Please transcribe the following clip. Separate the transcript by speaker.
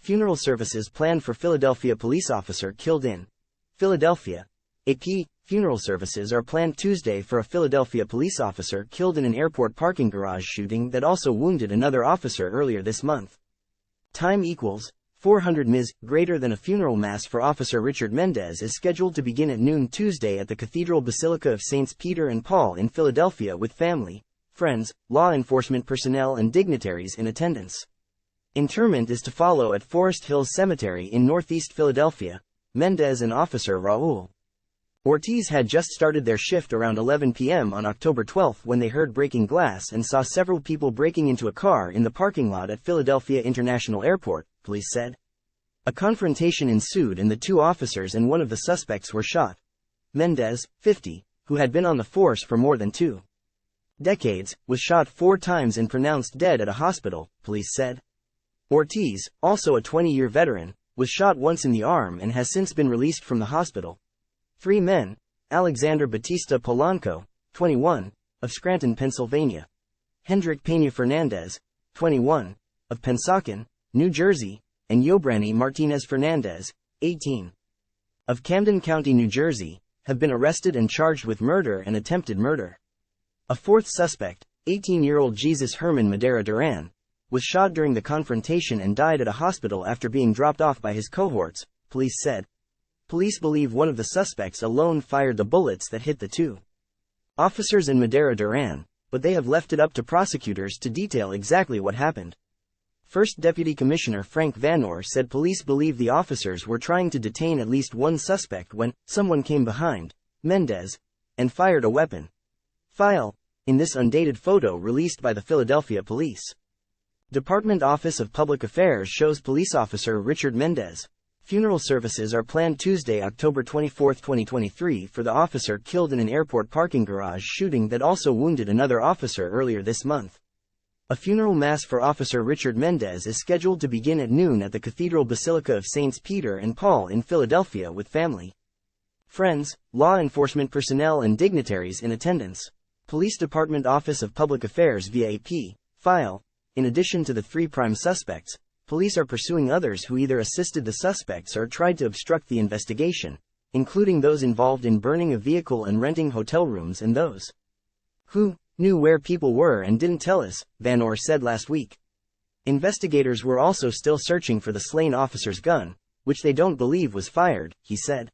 Speaker 1: Funeral services planned for Philadelphia police officer killed in Philadelphia. AP, funeral services are planned Tuesday for a Philadelphia police officer killed in an airport parking garage shooting that also wounded another officer earlier this month. Time equals 400 Ms. Greater than a funeral mass for Officer Richard Mendez is scheduled to begin at noon Tuesday at the Cathedral Basilica of Saints Peter and Paul in Philadelphia with family, friends, law enforcement personnel and dignitaries in attendance. Interment is to follow at Forrest Hills Cemetery in northeast Philadelphia. Mendez and Officer Raul Ortiz had just started their shift around 11 p.m. on October 12 when they heard breaking glass and saw several people breaking into a car in the parking lot at Philadelphia International Airport, police said. A confrontation ensued and the two officers and one of the suspects were shot. Mendez, 50, who had been on the force for more than 2 decades, was shot 4 times and pronounced dead at a hospital, police said. Ortiz, also a 20-year veteran, was shot once in the arm and has since been released from the hospital. 3 men, Alexander Batista Polanco, 21, of Scranton, Pennsylvania. Hendrik Peña Fernandez, 21, of Pennsauken, New Jersey, and Yobrani Martinez Fernandez, 18, of Camden County, New Jersey, have been arrested and charged with murder and attempted murder. A 4th suspect, 18-year-old Jesus Herman Madera Duran, was shot during the confrontation and died at a hospital after being dropped off by his cohorts, police said. Police believe one of the suspects alone fired the bullets that hit the 2 officers and Madera Duran, but they have left it up to prosecutors to detail exactly what happened. First Deputy Commissioner Frank Vanor said police believe the officers were trying to detain at least one suspect when someone came behind Mendez and fired a weapon. File, in this undated photo released by the Philadelphia Police Department Office of Public Affairs shows police officer Richard Mendez. Funeral services are planned Tuesday, October 24, 2023 for the officer killed in an airport parking garage shooting that also wounded another officer earlier this month. A funeral mass for Officer Richard Mendez is scheduled to begin at noon at the Cathedral Basilica of Saints Peter and Paul in Philadelphia with family, friends, law enforcement personnel and dignitaries in attendance. Police Department Office of Public Affairs VIP, file, in addition to the 3 prime suspects, police are pursuing others who either assisted the suspects or tried to obstruct the investigation, including those involved in burning a vehicle and renting hotel rooms and those who knew where people were and didn't tell us, Vanor said last week. Investigators were also still searching for the slain officer's gun, which they don't believe was fired, he said.